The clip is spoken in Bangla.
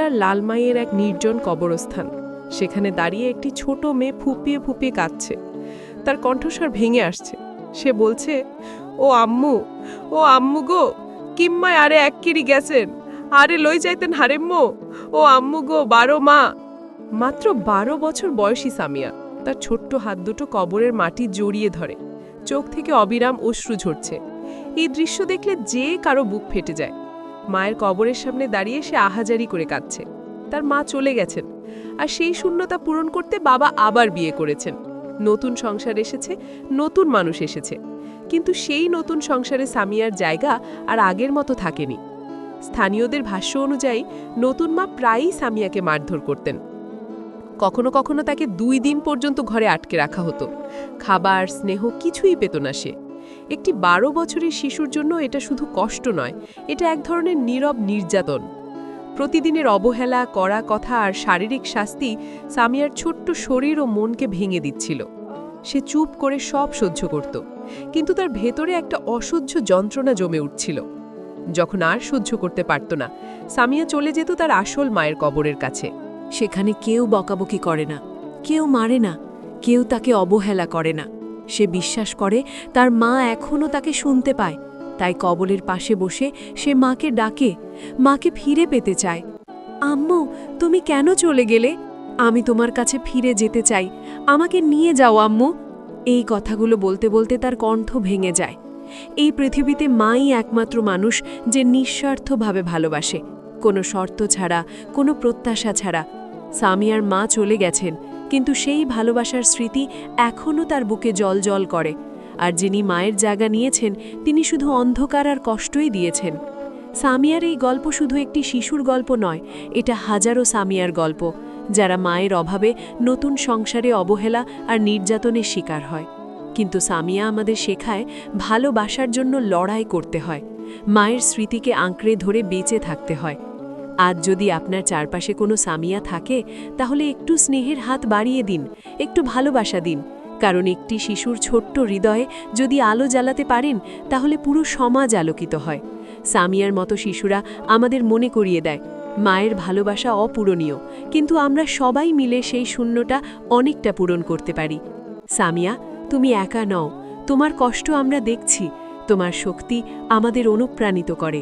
কুমিল্লার লালমাইয়ের এক নির্জন কবরস্থান। সেখানে দাঁড়িয়ে একটি ছোট মেয়ে ফুপিয়ে ফুপিয়ে কাঁদছে। তার কণ্ঠস্বর ভেঙে আসছে। সে বলছে, ও আম্মু, ও আম্মু গো, কিম্মায় আরে এক কিরি গেছেন, আরে লই যাইতেন হারেম্মো, ও আম্মু গো, 12 মা। মাত্র 12 বছর বয়সী সামিয়া। তার ছোট্ট হাত দুটো কবরের মাটি জড়িয়ে ধরে, চোখ থেকে অবিরাম অশ্রু ঝরছে। এই দৃশ্য দেখলে যে কারো বুক ফেটে যায়। মায়ের কবরের সামনে দাঁড়িয়ে সে আহাজারি করে কাঁদছে। তার মা চলে গেছেন, আর সেই শূন্যতা পূরণ করতে বাবা আবার বিয়ে করেছেন। নতুন সংসার এসেছে, নতুন মানুষ এসেছে, কিন্তু সেই নতুন সংসারে সামিয়ার জায়গা আর আগের মতো থাকেনি। স্থানীয়দের ভাষ্য অনুযায়ী নতুন মা প্রায়ই সামিয়াকে মারধর করতেন। কখনো কখনো তাকে 2 দিন পর্যন্ত ঘরে আটকে রাখা হতো। খাবার, স্নেহ কিছুই পেত না সে। একটি 12 বছরের শিশুর জন্য এটা শুধু কষ্ট নয়, এটা এক ধরনের নীরব নির্যাতন। প্রতিদিনের অবহেলা, কড়া কথা আর শারীরিক শাস্তি সামিয়ার ছোট্ট শরীর ও মনকে ভেঙে দিচ্ছিল। সে চুপ করে সব সহ্য করত, কিন্তু তার ভেতরে একটা অসহ্য যন্ত্রণা জমে উঠছিল। যখন আর সহ্য করতে পারত না, সামিয়া চলে যেত তার আসল মায়ের কবরের কাছে। সেখানে কেউ বকাবকি করে না, কেউ মারে না, কেউ তাকে অবহেলা করে না। সে বিশ্বাস করে তার মা এখনও তাকে শুনতে পায়। তাই কবরের পাশে বসে সে মাকে ডাকে, মাকে ফিরে পেতে চায়। আম্মু, তুমি কেন চলে গেলে? আমি তোমার কাছে ফিরে যেতে চাই, আমাকে নিয়ে যাও আম্মু। এই কথাগুলো বলতে বলতে তার কণ্ঠ ভেঙে যায়। এই পৃথিবীতে মাই একমাত্র মানুষ যে নিঃস্বার্থভাবে ভালোবাসে, কোনো শর্ত ছাড়া, কোনো প্রত্যাশা ছাড়া। সামিয়ার মা চলে গেছেন, কিন্তু সেই ভালোবাসার স্মৃতি এখনও তার বুকে জল করে। আর যিনি মায়ের জায়গা নিয়েছেন, তিনি শুধু অন্ধকার আর কষ্টই দিয়েছেন। সামিয়ার এই গল্প শুধু একটি শিশুর গল্প নয়, এটা হাজারো সামিয়ার গল্প, যারা মায়ের অভাবে নতুন সংসারে অবহেলা আর নির্যাতনের শিকার হয়। কিন্তু সামিয়া আমাদের শেখায় ভালোবাসার জন্য লড়াই করতে হয়, মায়ের স্মৃতিকে আঁকড়ে ধরে বেঁচে থাকতে হয়। আজ যদি আপনার চারপাশে কোনো সামিয়া থাকে, তাহলে একটু স্নেহের হাত বাড়িয়ে দিন, একটু ভালোবাসা দিন। কারণ একটি শিশুর ছোট্ট হৃদয়ে যদি আলো জ্বালাতে পারেন, তাহলে পুরো সমাজ আলোকিত হয়। সামিয়ার মতো শিশুরা আমাদের মনে করিয়ে দেয় মায়ের ভালোবাসা অপূরণীয়, কিন্তু আমরা সবাই মিলে সেই শূন্যটা অনেকটা পূরণ করতে পারি। সামিয়া, তুমি একা নও, তোমার কষ্ট আমরা দেখছি, তোমার শক্তি আমাদের অনুপ্রাণিত করে।